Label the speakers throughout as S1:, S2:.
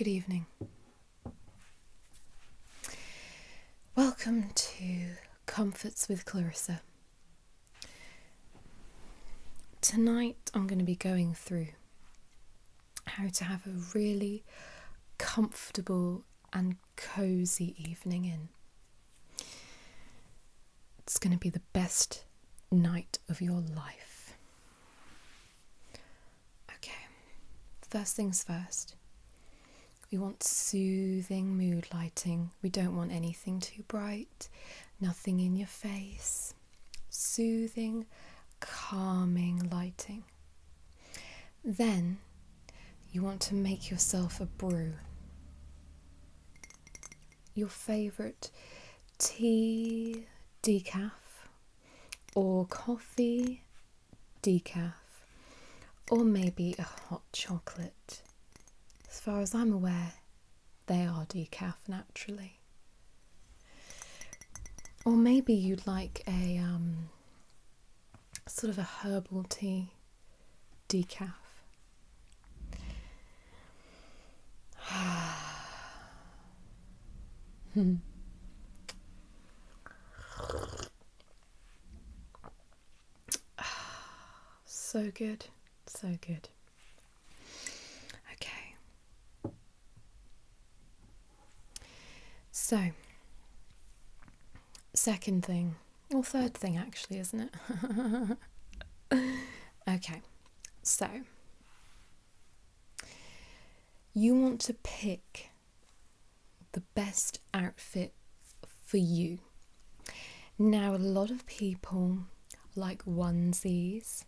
S1: Good evening. Welcome to Comforts with Clarissa. Tonight I'm going to be going through how to have a really comfortable and cosy evening in. It's going to be the best night of your life. Okay, first things first. We want soothing mood lighting. We don't want anything too bright, nothing in your face. Soothing, calming lighting. Then you want to make yourself a brew. Your favourite tea, decaf, or coffee, decaf, or maybe a hot chocolate. As far as I'm aware, they are decaf naturally. Or maybe you'd like a sort of a herbal tea decaf. So good, so good. Okay. So, second thing, or third thing actually, isn't it? Okay, so you want to pick the best outfit for you. Now, a lot of people like onesies.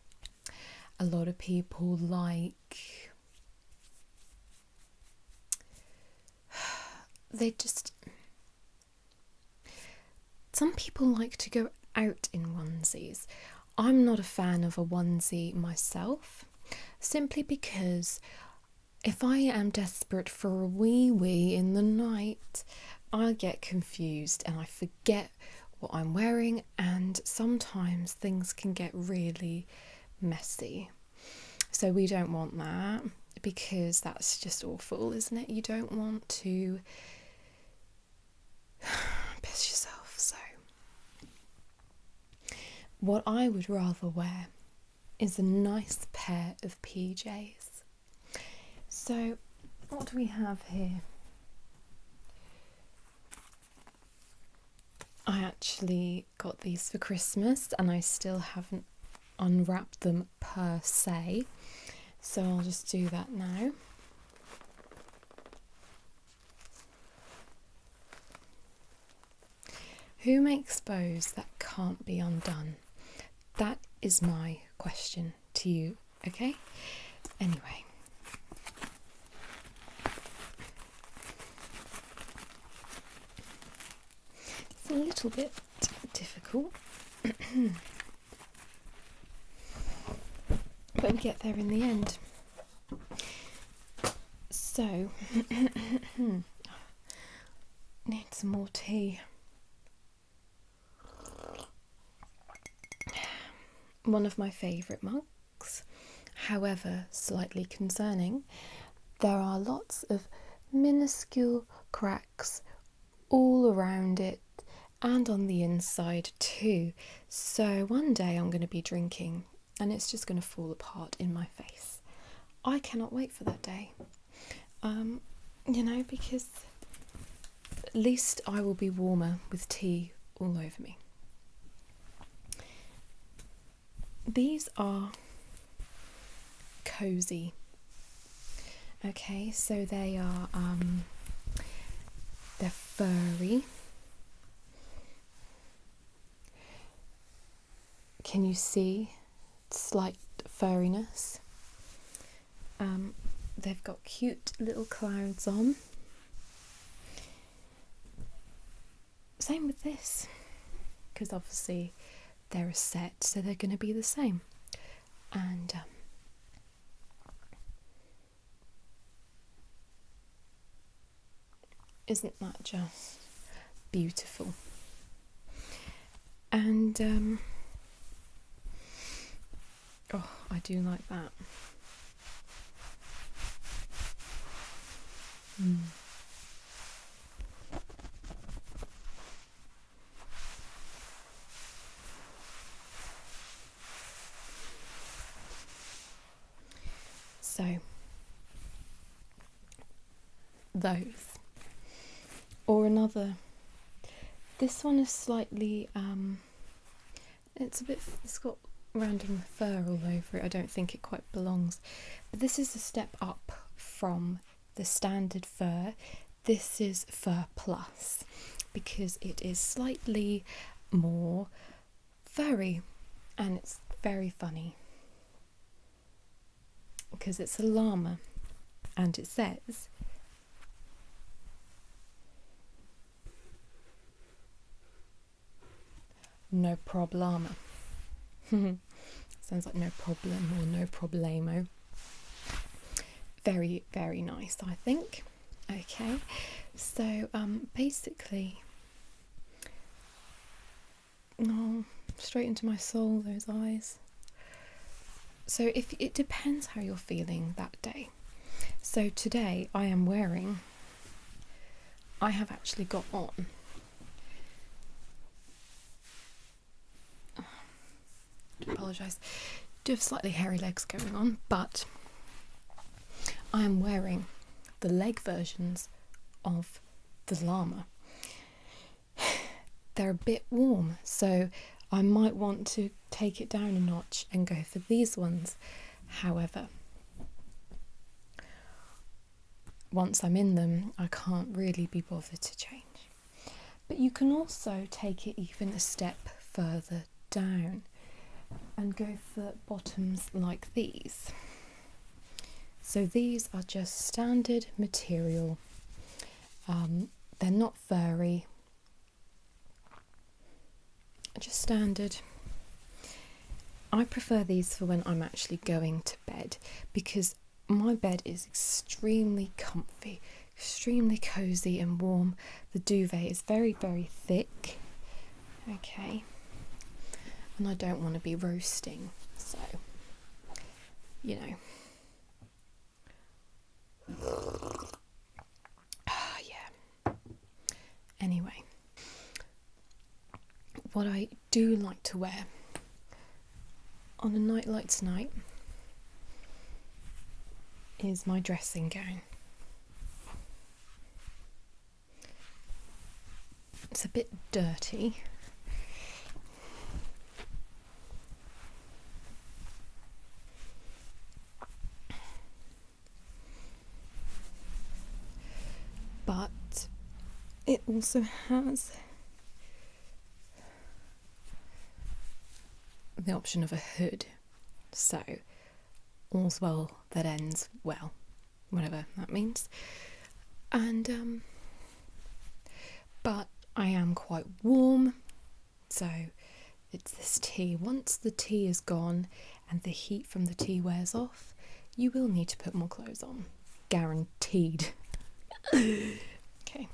S1: A lot of people like... Some people like to go out in onesies. I'm not a fan of a onesie myself, simply because if I am desperate for a wee in the night, I get confused and I forget what I'm wearing, and sometimes things can get really messy. So we don't want that, because that's just awful, isn't it? You don't want to piss yourself. So what I would rather wear is a nice pair of PJs. So what do we have here? I actually got these for Christmas and I still haven't unwrapped them per se, so I'll just do that now. Who makes bows that can't be undone? That is my question to you, okay? Anyway. It's a little bit difficult. But we get there in the end. So, need some more tea. One of my favourite mugs, however slightly concerning. There are lots of minuscule cracks all around it and on the inside too. So one day I'm going to be drinking and it's just going to fall apart in my face. I cannot wait for that day. Because at least I will be warmer with tea all over me. These are cosy. Okay, so they are they're furry. Can you see slight furriness? They've got cute little clouds on. Same with this, because obviously they're a set, so they're going to be the same. And isn't that just beautiful? And I do like that. So, those. Or another. This one is slightly, it's got random fur all over it. I don't think it quite belongs. But this is a step up from the standard fur. This is Fur Plus because it is slightly more furry and it's very funny because it's a llama and it says no problema. Sounds like no problem or no problemo. Very, very nice, I think. Okay, so basically, straight into my soul, those eyes. So if it depends how you're feeling that day. So today I have actually got on apologise, do have slightly hairy legs going on, but I am wearing the leg versions of the llama. They're a bit warm, so I might want to take it down a notch and go for these ones. However, once I'm in them, I can't really be bothered to change. But you can also take it even a step further down and go for bottoms like these. So these are just standard material. They're not furry, just standard. I prefer these for when I'm actually going to bed because my bed is extremely comfy, extremely cozy and warm. The duvet is very, very thick. Okay. And I don't want to be roasting, so, you know. Yeah. Anyway, what I do like to wear on a night like tonight is my dressing gown. It's a bit dirty. But it also has the option of a hood, so all's well that ends well, whatever that means. And but I am quite warm, so it's this tea. Once the tea is gone and the heat from the tea wears off, you will need to put more clothes on, guaranteed. Okay.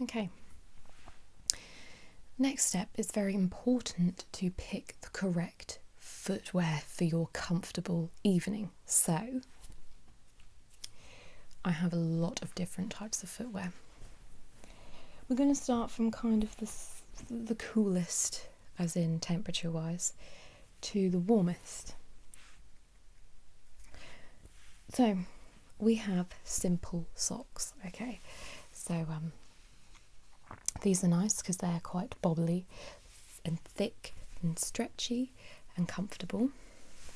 S1: Okay. Next step, is very important to pick the correct footwear for your comfortable evening. So I have a lot of different types of footwear. We're going to start from kind of the coolest, as in temperature wise, to the warmest. So we have simple socks, okay? So these are nice because they're quite bobbly and thick and stretchy and comfortable.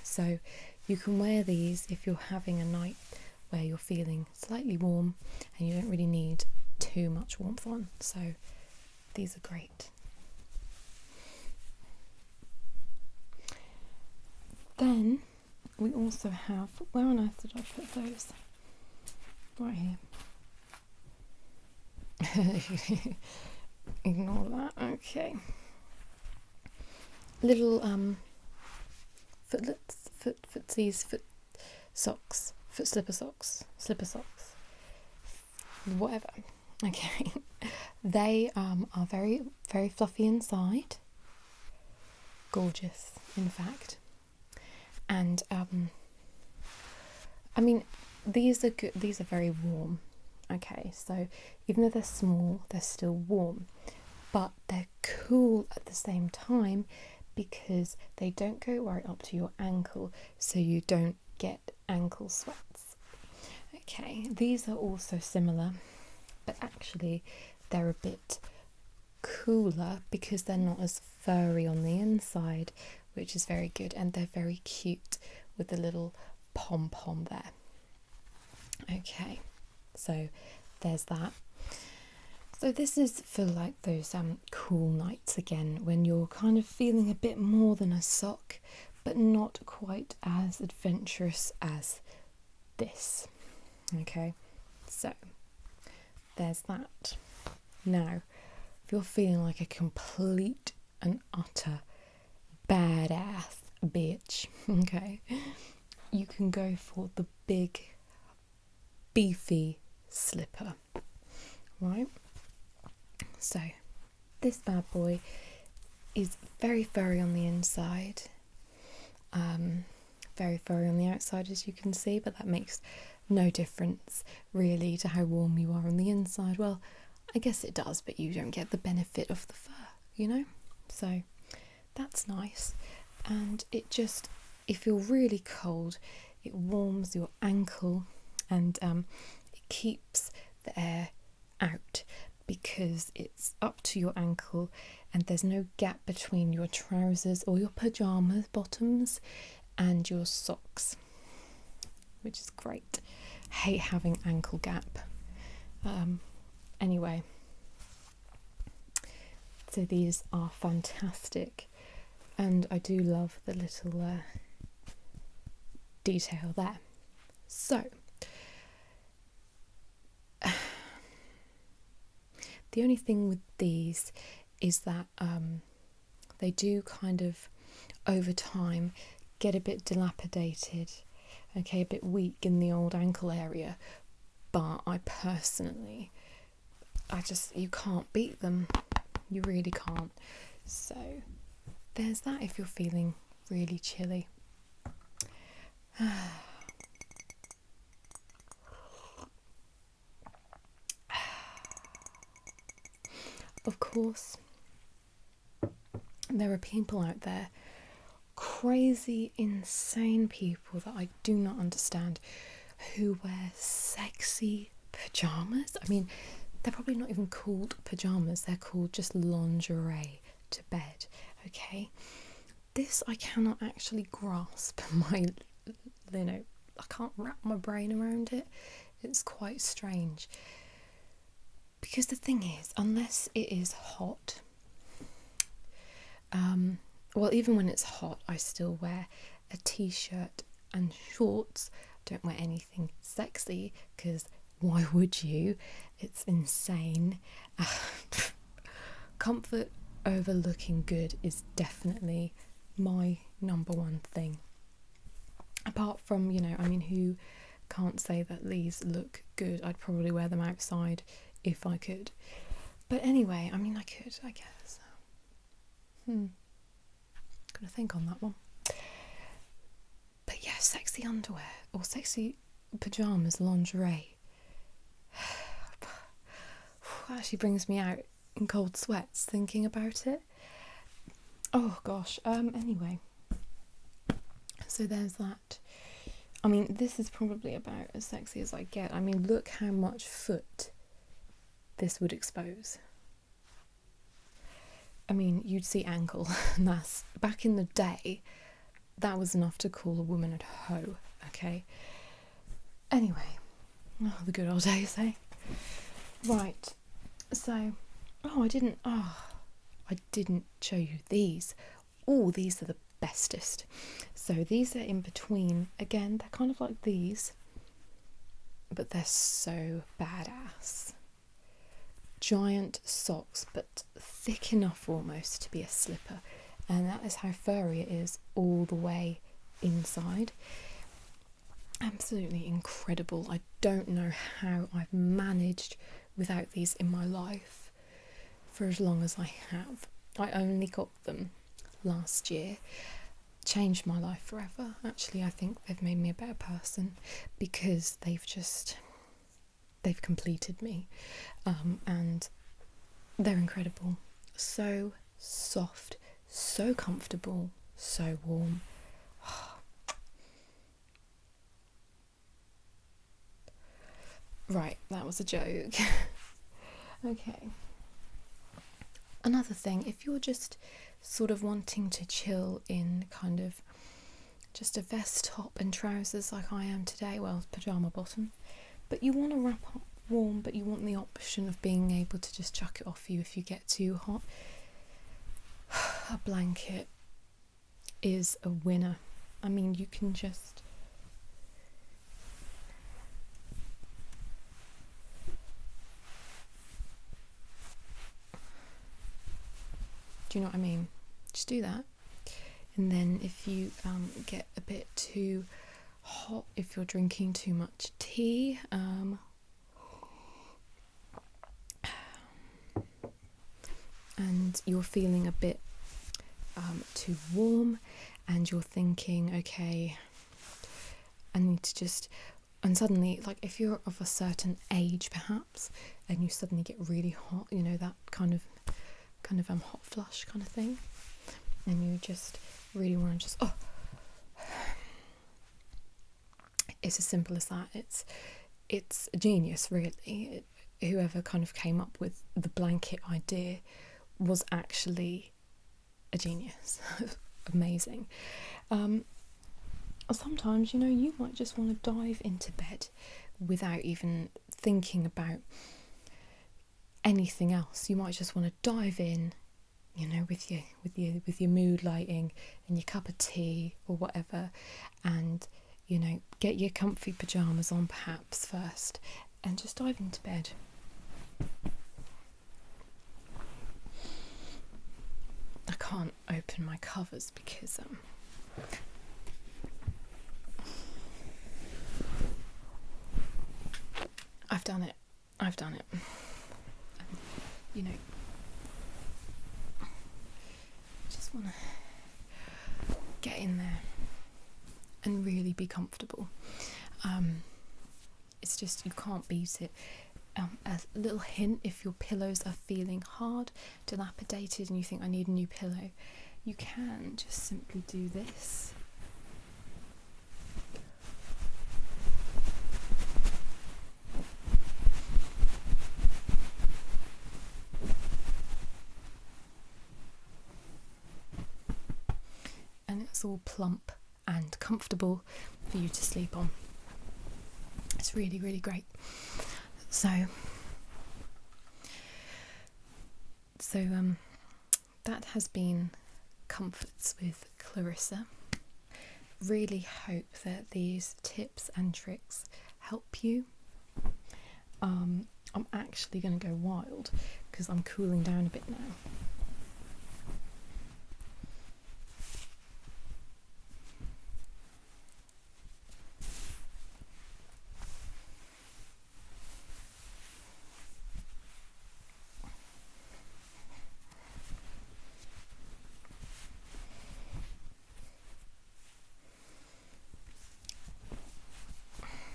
S1: So you can wear these if you're having a night where you're feeling slightly warm and you don't really need too much warmth on. So these are great. Then we also have, where on earth did I put those? Right here. Ignore that. Okay. Little footlets, footsies, foot socks, foot slipper socks, whatever. Okay. They are very, very fluffy inside. Gorgeous, in fact. And I mean, these are good. These are very warm. Okay, so even though they're small, they're still warm, but they're cool at the same time because they don't go right up to your ankle, so you don't get ankle sweats. Okay, these are also similar, but actually they're a bit cooler because they're not as furry on the inside, which is very good, and they're very cute with the little pom-pom there. Okay, so there's that. So this is for like those cool nights again, when you're kind of feeling a bit more than a sock, but not quite as adventurous as this. Okay, so there's that. Now, if you're feeling like a complete and utter badass bitch, okay, you can go for the big beefy slipper, right? So this bad boy is very furry on the inside, very furry on the outside, as you can see, but that makes no difference really to how warm you are on the inside. Well, I guess it does, but you don't get the benefit of the fur, you know? So that's nice. And it just, if you're really cold, it warms your ankle, and it keeps the air out because it's up to your ankle and there's no gap between your trousers or your pajamas bottoms and your socks, which is great. Hate having ankle gap. Anyway, so these are fantastic, and I do love the little detail there. So the only thing with these is that they do kind of over time get a bit dilapidated, okay, a bit weak in the old ankle area, but I personally, you can't beat them, you really can't. So there's that if you're feeling really chilly. Of course, there are people out there, crazy, insane people that I do not understand, who wear sexy pajamas. I mean, they're probably not even called pajamas, they're called just lingerie to bed, okay? This I cannot actually grasp I can't wrap my brain around it. It's quite strange. Because the thing is, unless it is hot, well, even when it's hot, I still wear a t-shirt and shorts. Don't wear anything sexy, because why would you? It's insane. Comfort over looking good is definitely my number one thing. Apart from, who can't say that these look good? I'd probably wear them outside if I could. But anyway, I could, I guess. Gotta think on that one. But yeah, sexy underwear or sexy pajamas, lingerie, actually brings me out in cold sweats thinking about it. Oh gosh. Anyway, so there's that. This is probably about as sexy as I get. Look how much foot this would expose. You'd see ankle, and that's, back in the day, that was enough to call a woman a hoe, okay? Anyway, the good old days, eh? Right, so, I didn't show you these. Oh, these are the bestest. So these are in between. Again, they're kind of like these, but they're so badass. Giant socks, but thick enough almost to be a slipper, and that is how furry it is all the way inside. Absolutely incredible. I don't know how I've managed without these in my life for as long as I have. I only got them last year changed my life forever. Actually, I think they've made me a better person because they've completed me, and they're incredible. So soft, so comfortable, so warm. Right, that was a joke. Okay. Another thing, if you're just sort of wanting to chill in kind of just a vest top and trousers like I am today, well, pyjama bottom, but you want to wrap up warm, but you want the option of being able to just chuck it off you if you get too hot, a blanket is a winner. I mean, you can just... Do you know what I mean? Just do that. And then if you get a bit too hot, if you're drinking too much tea, and you're feeling a bit too warm, and you're thinking, okay, I need to just... And suddenly, like if you're of a certain age perhaps, and you suddenly get really hot, you know, that kind of hot flush kind of thing, and you just really want to just it's as simple as that. It's a genius, really. Whoever kind of came up with the blanket idea was actually a genius. Amazing. Sometimes, you know, you might just want to dive into bed without even thinking about anything else. You might just want to dive in, you know, with your mood lighting and your cup of tea or whatever, and, you know, get your comfy pyjamas on perhaps first and just dive into bed. I can't open my covers because I've done it. You know, just want to get in there and really be comfortable. It's just, you can't beat it. A little hint, if your pillows are feeling hard, dilapidated, and you think I need a new pillow, you can just simply do this. And it's all plump and comfortable for you to sleep on. It's really, really great. So that has been Comforts with Clarissa. Really hope that these tips and tricks help you. I'm actually going to go wild because I'm cooling down a bit now.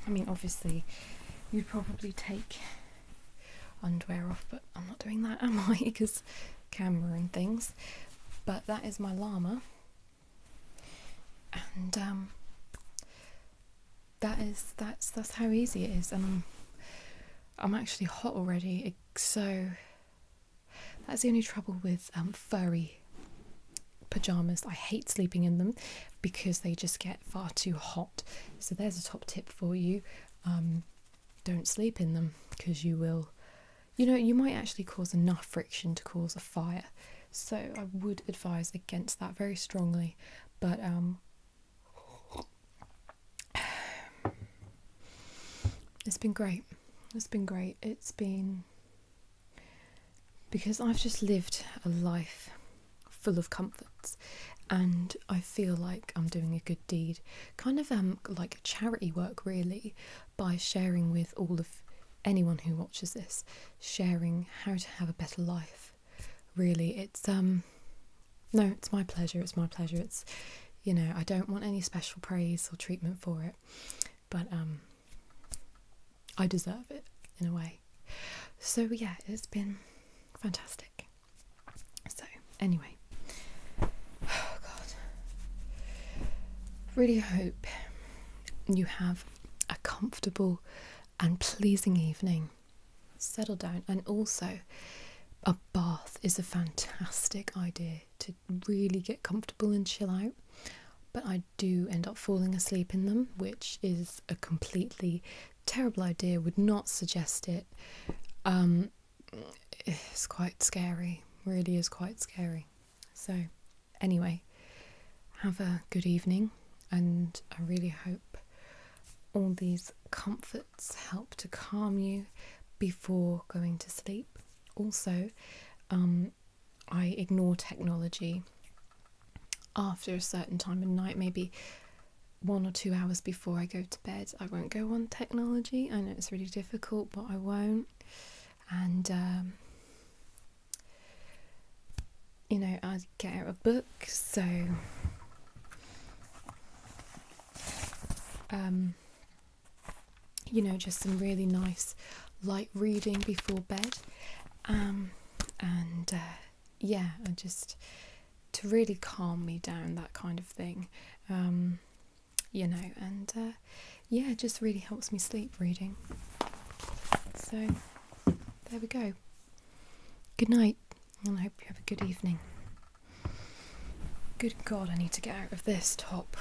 S1: I mean, obviously, you'd probably take underwear off, but I'm not doing that, am I? Because camera and things. But that is my and that's how easy it is. And I'm actually hot already, so that's the only trouble with furry pyjamas. I hate sleeping in them because they just get far too hot. So there's a top tip for you. Don't sleep in them because you will, you know, you might actually cause enough friction to cause a fire. So I would advise against that very strongly. But it's been great. It's been because I've just lived a life full of comforts, and I feel like I'm doing a good deed, kind of like charity work really, by sharing with all of anyone who watches this, sharing how to have a better life. Really, it's no, it's my pleasure. It's You know, I don't want any special praise or treatment for it, but I deserve it in a way. So yeah, it's been fantastic. So anyway, oh God, really hope you have a comfortable and pleasing evening. Settle down, and also a bath is a fantastic idea to really get comfortable and chill out, but I do end up falling asleep in them, which is a completely terrible idea. Would not suggest it. It's quite scary, really is quite scary. So anyway, have a good evening, and I really hope all these comforts help to calm you before going to sleep. Also, I ignore technology after a certain time of night, maybe 1 or 2 hours before I go to bed. I won't go on technology. I know it's really difficult, but I won't. And you know, I get out a book, so you know, just some really nice light reading before bed, and yeah, and just to really calm me down, that kind of thing, you know, and yeah, it just really helps me sleep, reading. So there we go. Good night, and I hope you have a good evening. Good God, I need to get out of this top.